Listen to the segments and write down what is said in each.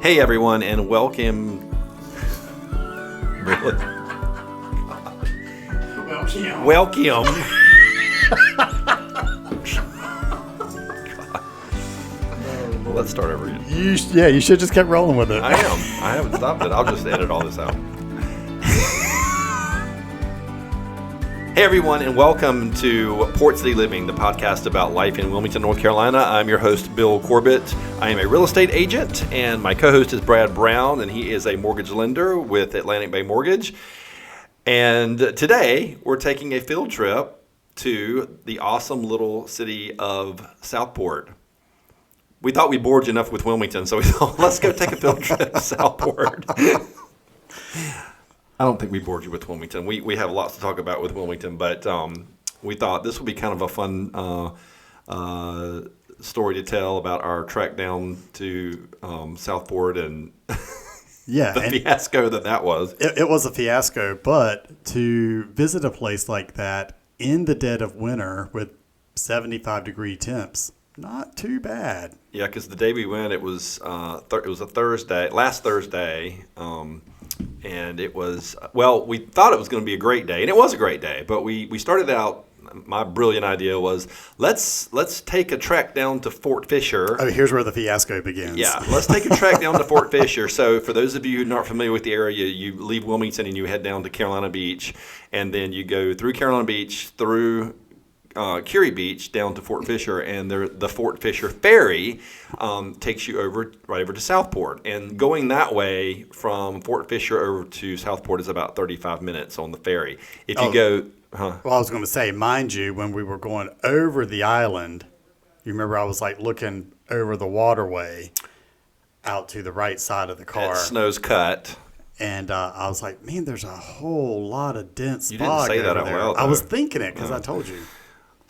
Hey everyone, and welcome. Really? Welcome. Let's start over again. You should just kept rolling with it. I am. I haven't stopped it. I'll just edit all this out. Hey everyone, and welcome to Port City Living, the podcast about life in Wilmington, North Carolina. I'm your host, Bill Corbett. I am a real estate agent, and my co-host is Brad Brown, and he is a mortgage lender with Atlantic Bay Mortgage. And today, we're taking a field trip to the awesome little city of Southport. We thought we bored you enough with Wilmington, so we thought, let's go take a field trip to Southport. I don't think we bored you with Wilmington. We have lots to talk about with Wilmington, but we thought this would be kind of a fun story to tell about our trek down to Southport and the fiasco that was. It was a fiasco, but to visit a place like that in the dead of winter with 75-degree temps, not too bad. Yeah, because the day we went, it was a Thursday, last Thursday. And it was, well, we thought it was going to be a great day, and it was a great day. But we started out, my brilliant idea was, let's take a trek down to Fort Fisher. Oh, here's where the fiasco begins. Yeah, let's take a trek down to Fort Fisher. So for those of you who are not familiar with the area, you leave Wilmington and you head down to Carolina Beach, and then you go through Carolina Beach, through Curie Beach down to Fort Fisher, and the Fort Fisher ferry takes you right over to Southport. And going that way from Fort Fisher over to Southport is about 35 minutes on the ferry. If you go, Well, I was going to say, mind you, when we were going over the island, you remember I was like looking over the waterway out to the right side of the car. Snow's cut. And I was like, man, there's a whole lot of dense You fog didn't say that over out there. loud, I though. was thinking it because I told you.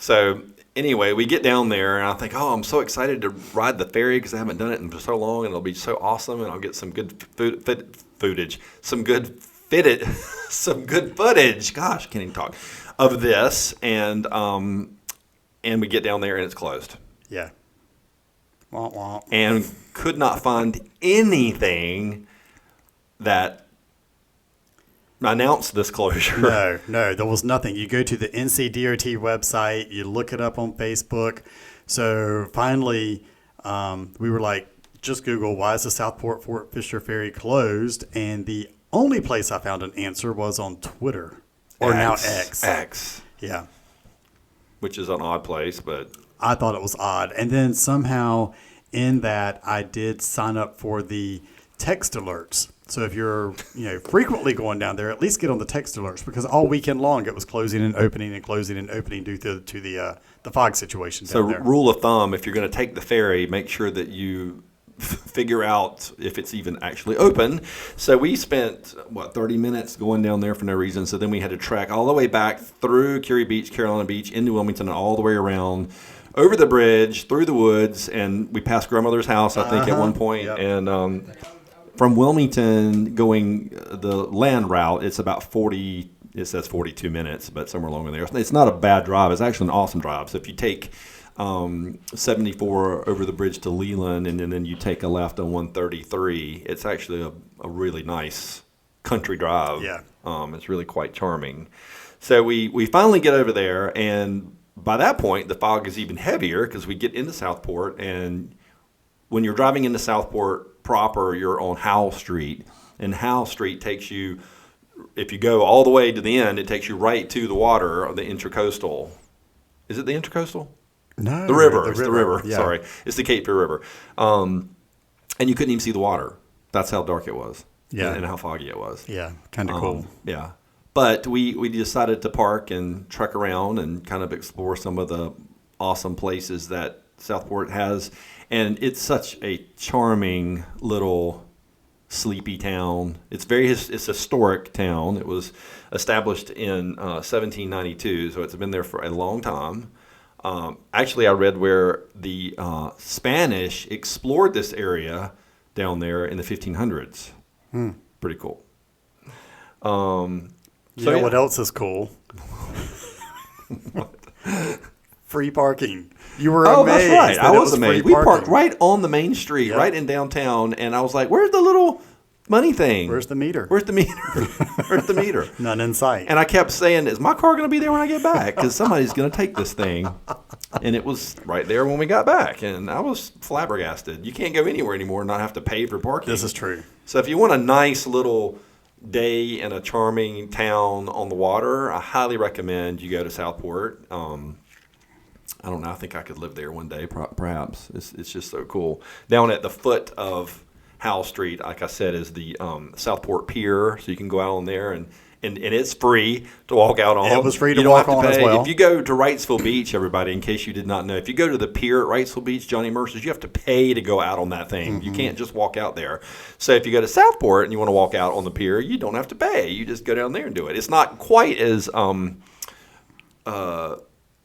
So anyway, we get down there, and I think, I'm so excited to ride the ferry because I haven't done it in so long, and it'll be so awesome, and I'll get some good footage. Gosh, can't even talk of this, and we get down there, and it's closed. Yeah. Wah, wah. And could not find anything that announced this closure. No, there was nothing. You go to the NCDOT website, you look it up on Facebook. So finally, we were like, just Google, why is the Southport Fort Fisher Ferry closed? And the only place I found an answer was on Twitter, or now X. X. Yeah. Which is an odd place, but I thought it was odd. And then somehow in that, I did sign up for the text alerts. So if you're, frequently going down there, at least get on the text alerts, because all weekend long it was closing and opening and closing and opening due to the fog situation down there. So rule of thumb, if you're going to take the ferry, make sure that you figure out if it's even actually open. So we spent 30 minutes going down there for no reason. So then we had to trek all the way back through Curie Beach, Carolina Beach, into Wilmington, and all the way around, over the bridge, through the woods, and we passed grandmother's house, I think, at one point. Yep. And from Wilmington going the land route, it's about 40, it says 42 minutes, but somewhere along in there. It's not a bad drive. It's actually an awesome drive. So if you take 74 over the bridge to Leland, and then you take a left on 133, it's actually a really nice country drive. Yeah. It's really quite charming. So we finally get over there, and by that point, the fog is even heavier because we get into Southport, and when you're driving into Southport proper, you're on Howell Street, and Howell Street takes you, if you go all the way to the end, it takes you right to the water of the Intracoastal. Is it the Intracoastal? No. The river. It's the river. Yeah. Sorry. It's the Cape Fear River. And you couldn't even see the water. That's how dark it was. Yeah. And how foggy it was. Yeah, kind of cool. Yeah. But we decided to park and trek around and kind of explore some of the awesome places that Southport has. And it's such a charming little sleepy town. It's a historic town. It was established in 1792, so it's been there for a long time. Actually, I read where the Spanish explored this area down there in the 1500s. Pretty cool. What else is cool? Free parking. You were Oh, amazed. that's right. that I it was free amazed. We parked parking. right on the main street, Yep. right in downtown, and I was like, "Where's the little money thing? Where's the meter? Where's the meter? Where's the meter?" None in sight. And I kept saying, "Is my car going to be there when I get back? Because somebody's going to take this thing." And it was right there when we got back, and I was flabbergasted. You can't go anywhere anymore and not have to pay for parking. This is true. So if you want a nice little day in a charming town on the water, I highly recommend you go to Southport. I don't know. I think I could live there one day, perhaps. It's just so cool. Down at the foot of Howell Street, like I said, is the Southport Pier, so you can go out on there, and it's free to walk out on. It was free to You don't walk have on as pay. well. If you go to Wrightsville Beach, everybody, in case you did not know, if you go to the pier at Wrightsville Beach, Johnny Mercer's, you have to pay to go out on that thing. You can't just walk out there. So if you go to Southport and you want to walk out on the pier, you don't have to pay. You just go down there and do it. It's not quite as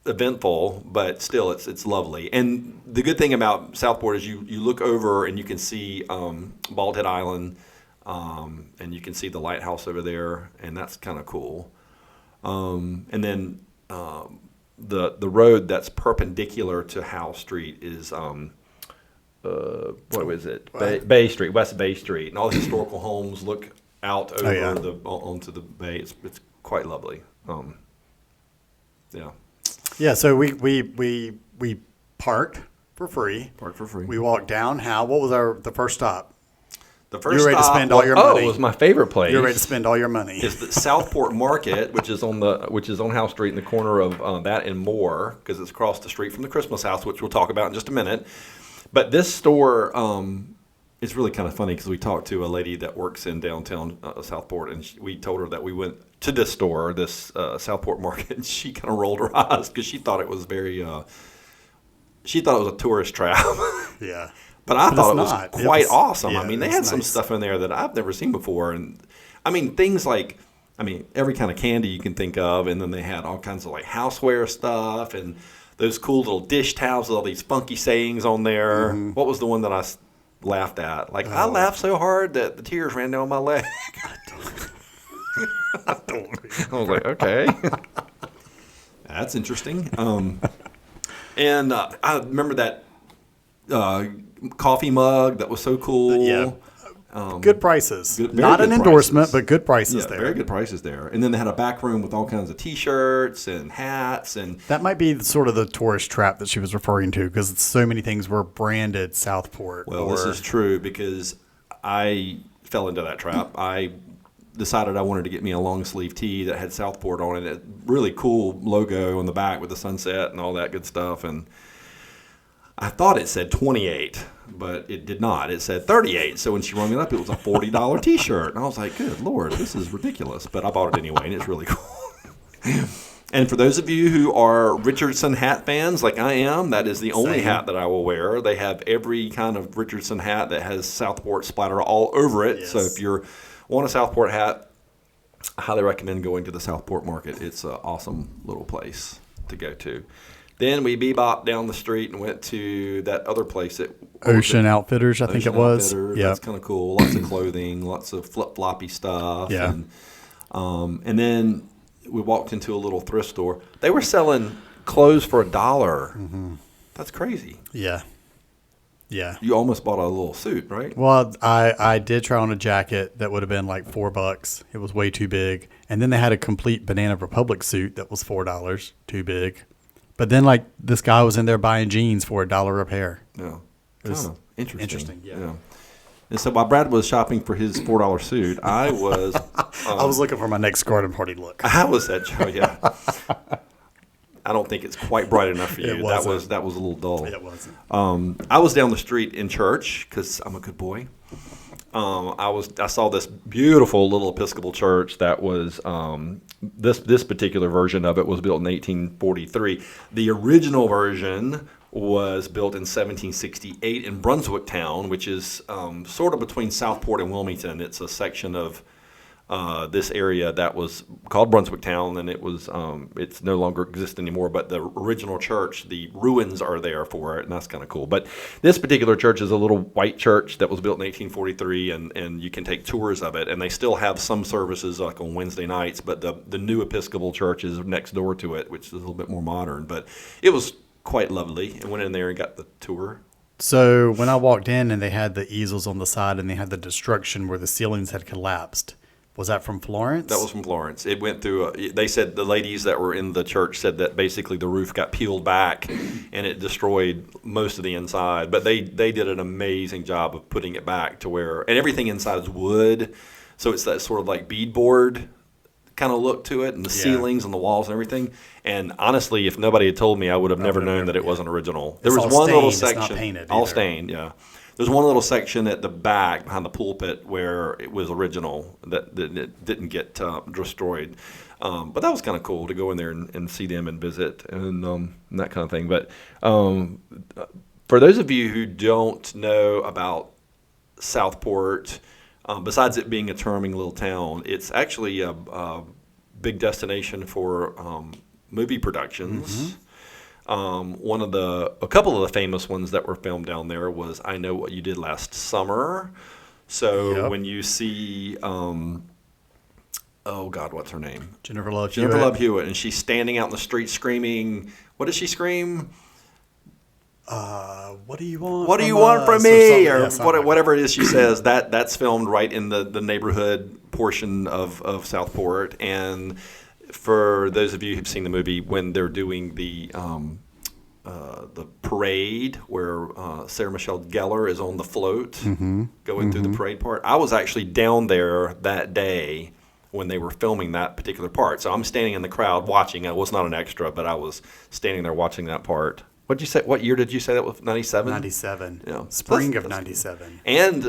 eventful, but still it's lovely. And the good thing about Southport is you look over and you can see Bald Head Island, and you can see the lighthouse over there, and that's kind of cool. And then the road that's perpendicular to Howell Street is what is it? Bay Street, West Bay Street, and all the historical homes look out over onto the bay. It's quite lovely. Yeah. Yeah, so we parked for free. Park for free. We walked down. What was the first stop? The first You were ready to stop spend all your money. it was my favorite place. You were ready to spend all your money. Is the Southport Market, which is on Howell Street in the corner of that and Moore, because it's across the street from the Christmas house, which we'll talk about in just a minute. But this store is really kind of funny because we talked to a lady that works in downtown Southport, and we told her that we went to this store, this Southport Market, and she kind of rolled her eyes because she thought it was she thought it was a tourist trap. Yeah. But I thought it not. was quite awesome. Yeah, I mean, they it had was some nice. stuff in there that I've never seen before. And I mean, things like, every kind of candy you can think of. And then they had all kinds of like houseware stuff and those cool little dish towels with all these funky sayings on there. Mm-hmm. What was the one that I laughed at? Like, I laughed so hard that the tears ran down my leg. I was like, okay. That's interesting. And I remember that coffee mug that was so cool. Yeah. Good prices. Very Not good an endorsement, prices. but good prices Yeah, there. very good prices there. And then they had a back room with all kinds of T-shirts and hats. And That might be sort of the tourist trap that she was referring to because so many things were branded Southport. well, this is true because I fell into that trap. I decided I wanted to get me a long sleeve tee that had Southport on it. A really cool logo on the back with the sunset and all that good stuff. And I thought it said 28, but it did not. It said 38. So when she rung it up, it was a $40 T-shirt. And I was like, good Lord, this is ridiculous. But I bought it anyway, and it's really cool. And for those of you who are Richardson hat fans like I am, that is the only hat that I will wear. They have every kind of Richardson hat that has Southport splatter all over it. Yes. So if you want a Southport hat, I highly recommend going to the Southport Market. It's an awesome little place to go to. Then we bebopped down the street and went to that other place at Ocean Outfitters, I think Ocean it was. Outfitters. Yeah. That's kind of cool. Lots of clothing, lots of flip-floppy stuff. Yeah. And then we walked into a little thrift store. They were selling clothes for $1. Mm-hmm. That's crazy. Yeah. Yeah. You almost bought a little suit, right? Well, I did try on a jacket that would have been like $4. It was way too big. And then they had a complete Banana Republic suit that was $4, too big. But then like this guy was in there buying jeans for $1 a pair. Yeah. It was Kind of interesting. interesting, yeah. And so while Brad was shopping for his $4 suit, I was I was looking for my next garden party look. I was that show, yeah. I don't think it's quite bright enough for you. It wasn't. That was a little dull. It wasn't. I was down the street in church because I'm a good boy. I saw this beautiful little Episcopal church that was this particular version of it was built in 1843. The original version was built in 1768 in Brunswick Town, which is sort of between Southport and Wilmington. It's a section of this area that was called Brunswick Town, and it's no longer exists anymore. But the original church, the ruins are there for it, and that's kind of cool. But this particular church is a little white church that was built in 1843, and you can take tours of it. And they still have some services like on Wednesday nights, but the new Episcopal church is next door to it, which is a little bit more modern. But it was quite lovely, and went in there and got the tour. So when I walked in and they had the easels on the side and they had the destruction where the ceilings had collapsed, was that from Florence? That was from Florence. It went through. They said the ladies that were in the church said that basically the roof got peeled back, and it destroyed most of the inside. But they did an amazing job of putting it back to where, and everything inside is wood, so it's that sort of like beadboard kind of look to it, and the ceilings and the walls and everything. And honestly, if nobody had told me, I would have never known that it wasn't original. There was one little section, it's not painted all either. stained, yeah. There's one little section at the back behind the pulpit where it was original that it didn't get destroyed. But that was kind of cool to go in there and see them and visit and that kind of thing. But for those of you who don't know about Southport, besides it being a charming little town, it's actually a big destination for movie productions. A couple of the famous ones that were filmed down there was I Know What You Did Last Summer. So when you see, oh God, what's her name? Jennifer Love Hewitt, and she's standing out in the street screaming. What does she scream? What do you want? What do you want from me? Or yeah, whatever it is she says. That's filmed right in the neighborhood portion of Southport. And for those of you who've seen the movie, when they're doing the parade where Sarah Michelle Gellar is on the float going through the parade part, I was actually down there that day when they were filming that particular part. So I'm standing in the crowd watching. I was not an extra, but I was standing there watching that part. What'd you say? What year did you say that was? 97? 97. Yeah. Spring of 97. And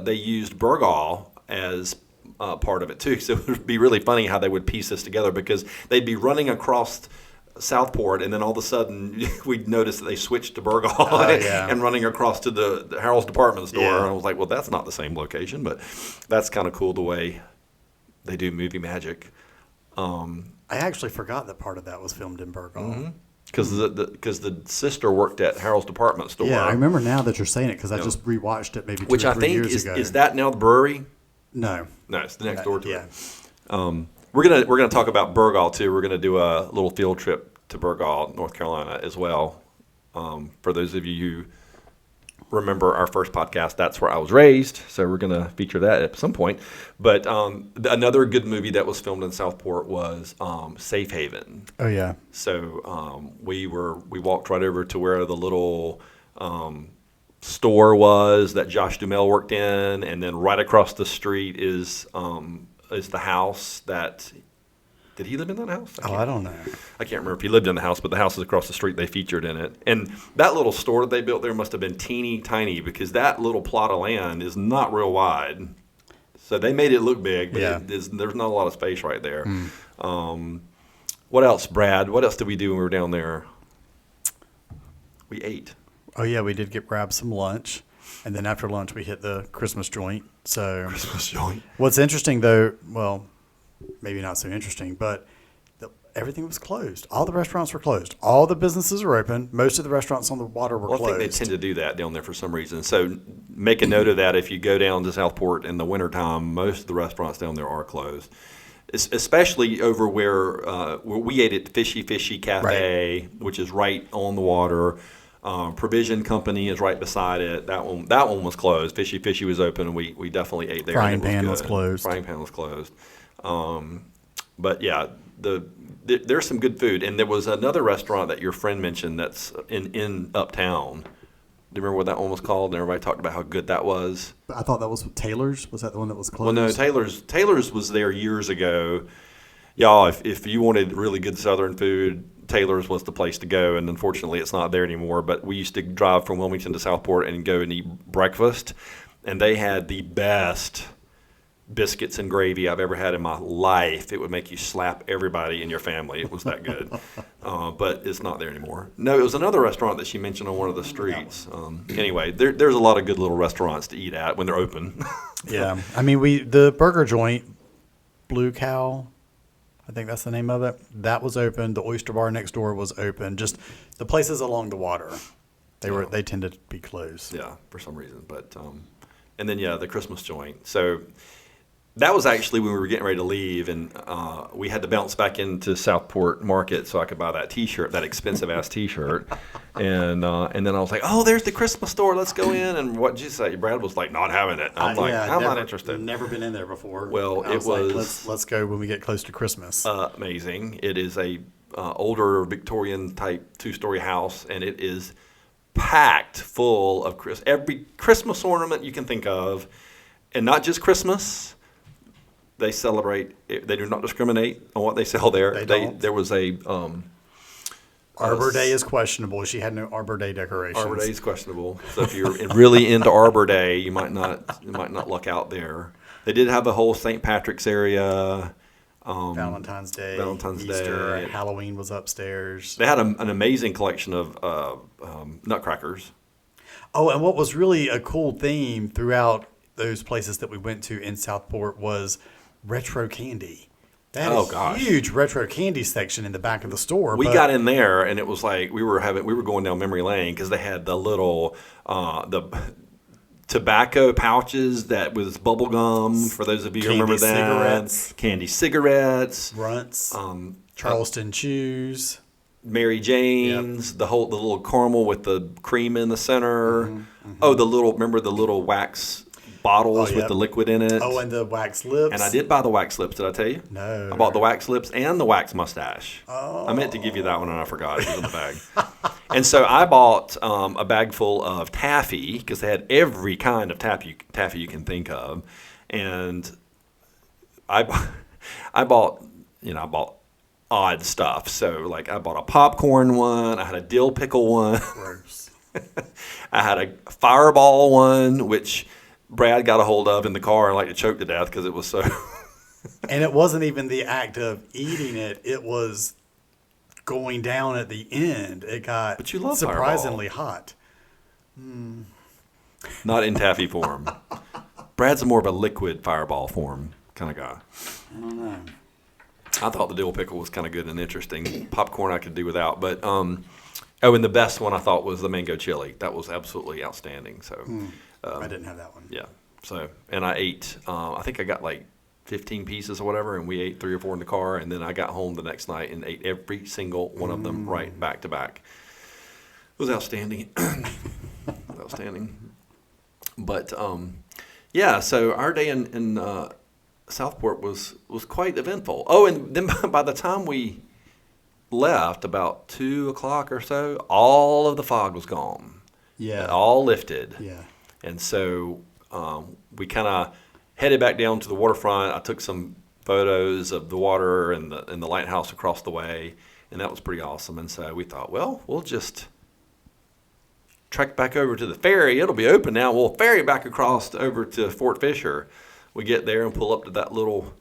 they used Burgal as part of it too. So it would be really funny how they would piece this together, because they'd be running across Southport, and then all of a sudden we'd notice that they switched to Burgal and running across to the Harold's department store. Yeah. And I was like, well, that's not the same location, but that's kind of cool the way they do movie magic. I actually forgot that part of that was filmed in Burgal. Because the sister worked at Harold's department store. Yeah, I remember now that you're saying it, because I just rewatched it maybe 2 which or I 3 think years ago. is that now the brewery? No. No, it's the next door to Yeah. it. We're gonna talk about Burgal too. We're gonna do a little field trip to Burgal, North Carolina, as well. For those of you who remember our first podcast, that's where I was raised. So we're gonna feature that at some point. But another good movie that was filmed in Southport was Safe Haven. Oh yeah. So we walked right over to where the little store was that Josh Duhamel worked in, and then right across the street is the house that. Did he live in that house? I don't know. I can't remember if he lived in the house, but the house is across the street. They featured in it. And that little store that they built there must have been teeny tiny, because that little plot of land is not real wide. So they made it look big, but there's not a lot of space right there. What else, Brad? What else did we do when we were down there? We ate. Oh yeah, we did grab some lunch, and then after lunch we hit the Christmas joint. So Christmas joint. What's interesting though, well, maybe not so interesting, but everything was closed. All the restaurants were closed. All the businesses were open. Most of the restaurants on the water were closed. I think they tend to do that down there for some reason. So make a note of that. If you go down to Southport in the wintertime, most of the restaurants down there are closed. Especially over where we ate at Fishy Fishy Cafe, which is right on the water. Provision Company is right beside it. That one was closed. Fishy Fishy was open, and we definitely ate there. Frying Pan was closed. Frying Pan was closed. But yeah, there's some good food. And there was another restaurant that your friend mentioned that's in Uptown. Do you remember what that one was called? And everybody talked about how good that was. I thought that was Taylor's. Was that the one that was closed? Well, no, Taylor's was there years ago. Y'all, if you wanted really good Southern food, Taylor's was the place to go. And unfortunately, it's not there anymore. But we used to drive from Wilmington to Southport and go and eat breakfast. And they had the best biscuits and gravy I've ever had in my life. It would make you slap everybody in your family. It was that good. But it's not there anymore. No, it was another restaurant that she mentioned on one of the streets. Anyway, there's a lot of good little restaurants to eat at when they're open. Yeah. I mean, the burger joint, Blue Cow, I think that's the name of it, that was open. The Oyster Bar next door was open. Just the places along the water, they tended to be closed. Yeah, for some reason. But and then the Christmas joint. So that was actually when we were getting ready to leave, and we had to bounce back into Southport Market so I could buy that T-shirt, that expensive-ass T-shirt. And then I was like, oh, there's the Christmas store. Let's go in. And what did you say? Brad was like, not having it. I'm like, I'm not interested. Never been in there before. Well, I it was like, let's go when we get close to Christmas. amazing. It is a older Victorian type 2-story house, and it is packed full of every Christmas ornament you can think of, and not just Christmas. They celebrate. They do not discriminate on what they sell there. They don't. There was a Arbor Day is questionable. She had no Arbor Day decorations. Arbor Day is questionable. So if you're really into Arbor Day, you might not luck out there. They did have a whole St. Patrick's area. Valentine's Day, Easter, Halloween was upstairs. They had an amazing collection of nutcrackers. Oh, and what was really a cool theme throughout those places that we went to in Southport was retro candy. That is a huge retro candy section in the back of the store. We got in there, and it was like we were going down memory lane because they had the little the tobacco pouches that was bubble gum. For those of you who remember that, candy cigarettes, Runts, Charleston Chews, Mary Jane's, the little caramel with the cream in the center. Oh, remember the little wax bottles with the liquid in it. Oh, and the wax lips. And I did buy the wax lips. Did I tell you? No. I bought the wax lips and the wax mustache. Oh. I meant to give you that one, and I forgot. It was in the bag. And so I bought a bag full of taffy because they had every kind of taffy you can think of. And I bought odd stuff. So, like, I bought a popcorn one. I had a dill pickle one. Gross. I had a fireball one, which Brad got a hold of in the car and like to choke to death because it was so. And it wasn't even the act of eating it; it was going down at the end. It got but you love surprisingly Fireball. Hot. Not in taffy form. Brad's more of a liquid Fireball form kind of guy. I don't know. I thought the dill pickle was kind of good and interesting. Popcorn I could do without, but and the best one I thought was the mango chili. That was absolutely outstanding. So. I didn't have that one. Yeah. So, and I ate, I think I got like 15 pieces or whatever, and we ate 3 or 4 in the car, and then I got home the next night and ate every single one of them right back to back. It was outstanding. Outstanding. But, yeah, so our day in Southport was quite eventful. Oh, and then by the time we left, about 2 o'clock or so, all of the fog was gone. Yeah. It all lifted. Yeah. And so we kind of headed back down to the waterfront. I took some photos of the water and the lighthouse across the way, and that was pretty awesome. And so we thought, well, we'll just trek back over to the ferry. It'll be open now. We'll ferry back across over to Fort Fisher. We get there and pull up to that little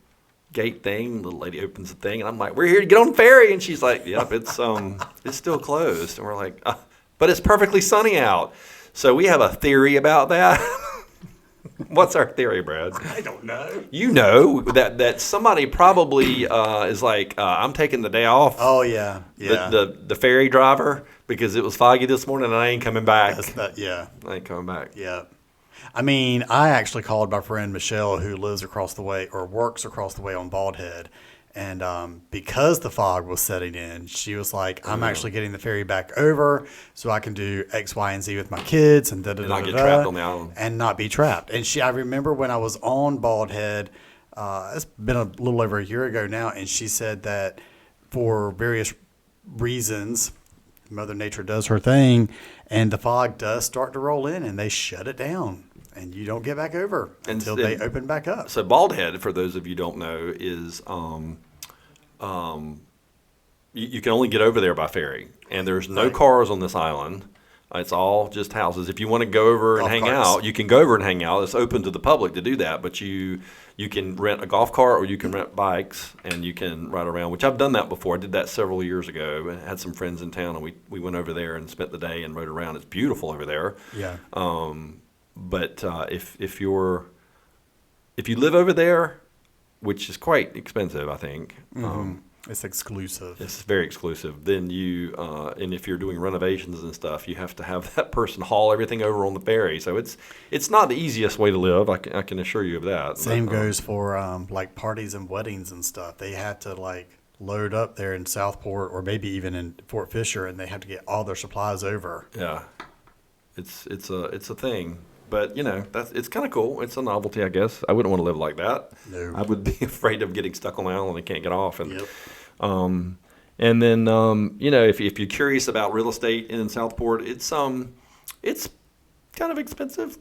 gate thing. The little lady opens the thing, and I'm like, we're here to get on the ferry. And she's like, yep, it's still closed. And we're like, but it's perfectly sunny out. So we have a theory about that. What's our theory, Brad? I don't know. You know that somebody probably is like, I'm taking the day off. Oh, yeah. Yeah. The ferry driver, because it was foggy this morning and I ain't coming back. Yeah. I ain't coming back. Yeah. I mean, I actually called my friend Michelle, who lives across the way or works across the way on Bald Head. And because the fog was setting in, she was like, I'm actually getting the ferry back over so I can do X, Y, and Z with my kids and not get trapped on the island. And not be trapped. And I remember when I was on Bald Head, it's been a little over a year ago now, and she said that for various reasons, Mother Nature does her thing, and the fog does start to roll in, and they shut it down. And you don't get back over until they open back up. So Bald Head, for those of you who don't know, is you can only get over there by ferry. And there's no cars on this island. It's all just houses. If you want to go over and hang out, you can go over and hang out. It's open to the public to do that. But you can rent a golf cart or you can rent bikes and you can ride around, which I've done that before. I did that several years ago. I had some friends in town, and we went over there and spent the day and rode around. It's beautiful over there. Yeah. But if you live over there, which is quite expensive, I think. It's exclusive. It's very exclusive. Then and if you're doing renovations and stuff, you have to have that person haul everything over on the ferry. So it's not the easiest way to live. I can assure you of that. Same goes for like parties and weddings and stuff. They have to load up there in Southport or maybe even in Fort Fisher, and they have to get all their supplies over. Yeah, it's a thing. But it's kind of cool. It's a novelty, I guess. I wouldn't want to live like that. No. I would be afraid of getting stuck on the island and can't get off. And Yep. and then if you're curious about real estate in Southport, it's kind of expensive.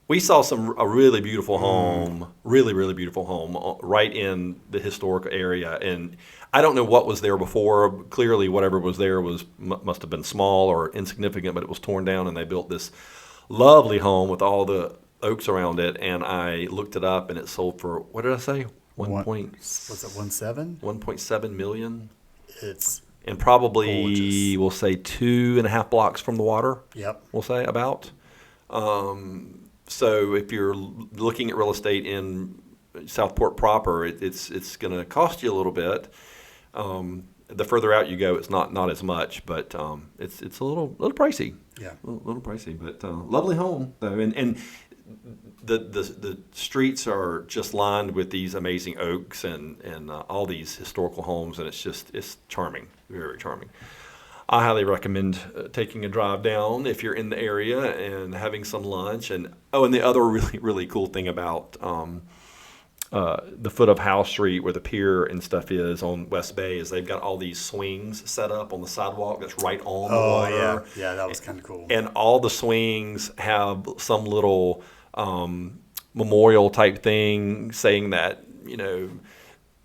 We saw a really beautiful home, really beautiful home right in the historic area, and I don't know what was there before. Clearly, whatever was there must have been small or insignificant, but it was torn down, and they built this lovely home with all the oaks around it. And I looked it up, and it sold for, what did I say? Was it 1.7? 1.7 million, It's and probably gorgeous. we'll say 2.5 blocks from the water. Yep. We'll say about. So if you're looking at real estate in Southport proper, it's going to cost you a little bit. The further out you go, it's not as much, but it's a little pricey. Yeah. A little pricey, but lovely home though, and the streets are just lined with these amazing oaks and all these historical homes, and it's charming, very charming. I highly recommend taking a drive down if you're in the area and having some lunch. And the other really, really cool thing about the foot of Howe Street, where the pier and stuff is on West Bay, is they've got all these swings set up on the sidewalk that's right on the water. Oh, yeah. Yeah, that was kind of cool. And all the swings have some little memorial type thing saying that,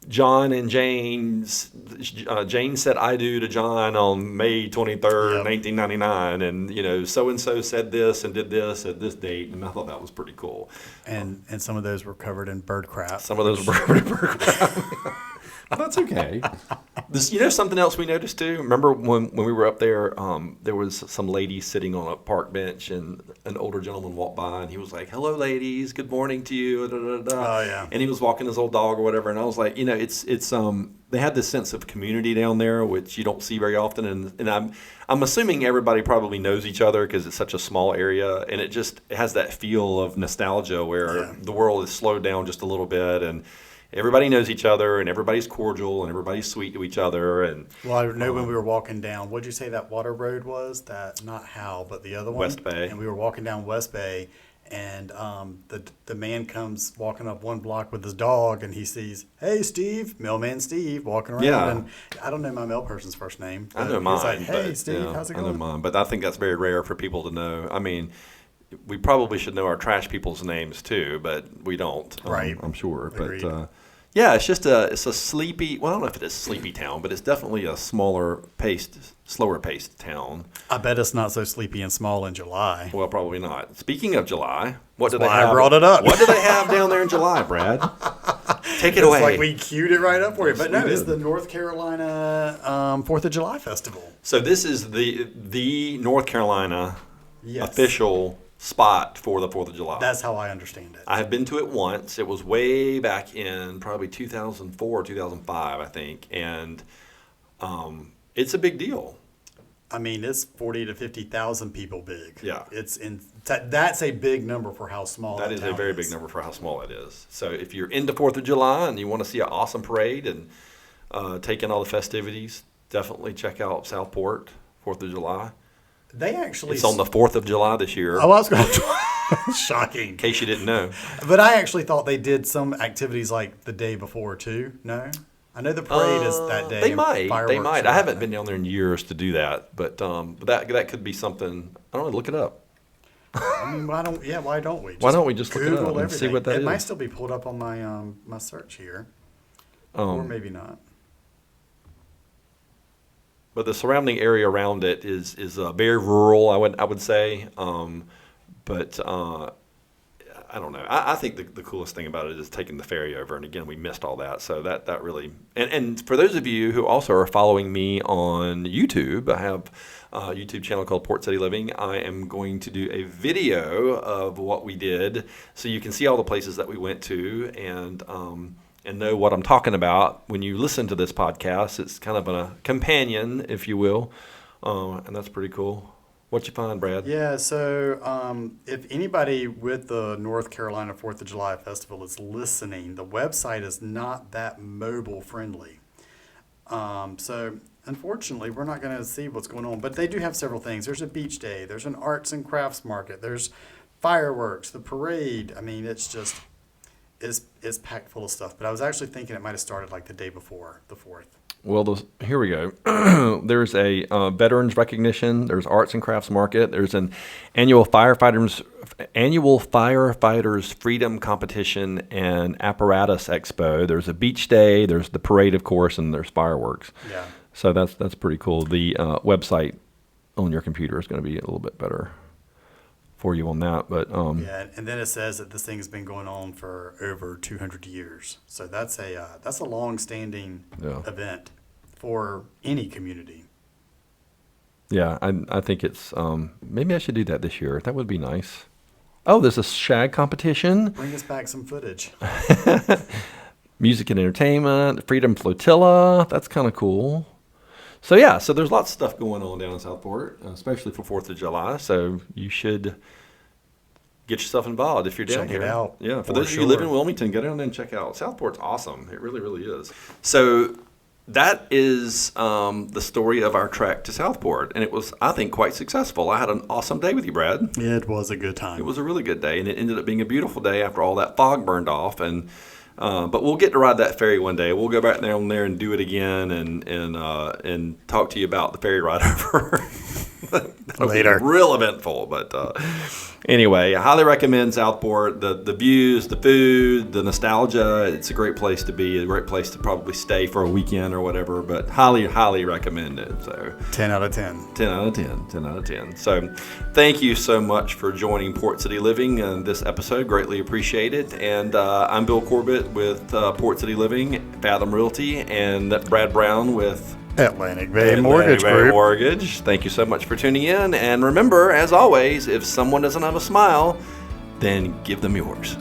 John and Jane said I do to John on May 23rd, 1999, and so-and-so said this and did this at this date, and I thought that was pretty cool. And some of those were covered in bird crap. Some of those were covered in bird crap. That's okay. Something else we noticed too. Remember when we were up there, there was some lady sitting on a park bench, and an older gentleman walked by, and he was like, "Hello, ladies. Good morning to you." Da, da, da. Oh, yeah. And he was walking his old dog or whatever, and I was like, it's they had this sense of community down there, which you don't see very often, and I'm assuming everybody probably knows each other because it's such a small area, and it has that feel of nostalgia where the world is slowed down just a little bit, and everybody knows each other, and everybody's cordial, and everybody's sweet to each other. And well, I know when we were walking down, what'd you say that water road was? That not Howe, but the other one, West Bay. And we were walking down West Bay, and the man comes walking up one block with his dog, and he sees, "Hey, Steve, mailman Steve," walking around. Yeah. And I don't know my mail person's first name. I know He's mine. like, "Hey, but, Steve, how's it going?" I know mine, but I think that's very rare for people to know. I mean, we probably should know our trash people's names too, but we don't. Right. I'm sure. Agreed. But yeah, it's a sleepy. Well, I don't know if it is sleepy town, but it's definitely a slower paced town. I bet it's not so sleepy and small in July. Well, probably not. Speaking of July, what do they why have? I brought it up. What do they have down there in July, Brad? Take it It's away. like we queued it right up for you. But Yes, no, we it's did. the North Carolina 4th of July Festival. So this is the North Carolina Yes. official spot for the 4th of July. That's how I understand it. I have been to it once. It was way back in probably 2004 or 2005, I think. And it's a big deal. I mean, it's 40 to 50,000 people big. Yeah. That's a big number for how small That is a town very big number for how small it is. So if you're into 4th of July and you want to see an awesome parade and take in all the festivities, definitely check out Southport, 4th of July. They actually. It's on the 4th of July this year, Oh, I was going to. Shocking. in case you didn't know. But I actually thought they did some activities like the day before, too. No? I know the parade is that day. They and might. They fireworks might. are I haven't that been down there in years to do that, but that could be something. I don't know. Look it up. I mean, why don't we? Why don't we just look it Google up and see everything. what that It might is? still be pulled up on my my search here, or Um, maybe not. but the surrounding area around it is very rural. I would say, but I don't know. I think the coolest thing about it is taking the ferry over, and again, we missed all that. So that really and for those of you who also are following me on YouTube, I have a YouTube channel called Port City Living. I am going to do a video of what we did, so you can see all the places that we went to and know what I'm talking about when you listen to this podcast. It's kind of a companion, if you will, and that's pretty cool. What'd you find, Brad? Yeah, so if anybody with the North Carolina 4th of July Festival is listening, the website is not that mobile friendly. So unfortunately, we're not going to see what's going on. But they do have several things. There's a beach day. There's an arts and crafts market. There's fireworks, the parade. I mean, it's packed full of stuff. But I was actually thinking it might have started like the day before, the 4th. Well, here we go. There's a veterans recognition. There's arts and crafts market. There's an annual firefighters freedom competition and apparatus expo. There's a beach day. There's the parade, of course, and there's fireworks. Yeah. So that's pretty cool. The website on your computer is going to be a little bit better for you on that. But yeah, and then it says that this thing's been going on for over 200 years. So that's a long-standing event for any community. Yeah, I think it's maybe I should do that this year. That would be nice. Oh, there's a shag competition. Bring us back some footage. Music and entertainment, Freedom Flotilla. That's kind of cool. So yeah, so there's lots of stuff going on down in Southport, especially for 4th of July. So you should get yourself involved if you're down here. Check it out. Yeah, for those of you who live in Wilmington, get down there and check it out. Southport's awesome. It really, really is. So that is the story of our trek to Southport, and it was, I think, quite successful. I had an awesome day with you, Brad. It was a good time. It was a really good day, and it ended up being a beautiful day after all that fog burned off. And but we'll get to ride that ferry one day. We'll go back there and do it again, and talk to you about the ferry ride over. Later. Real eventful, but anyway, I highly recommend Southport. The views, the food, the nostalgia. It's a great place to be, a great place to probably stay for a weekend or whatever, but highly, highly recommend it. So 10 out of 10. 10 out of 10. 10 out of 10. So thank you so much for joining Port City Living in this episode. Greatly appreciate it. And I'm Bill Corbett with Port City Living, Fathom Realty, and Brad Brown with Atlantic Bay Mortgage Group. Mortgage. Thank you so much for tuning in. And remember, as always, if someone doesn't have a smile, then give them yours.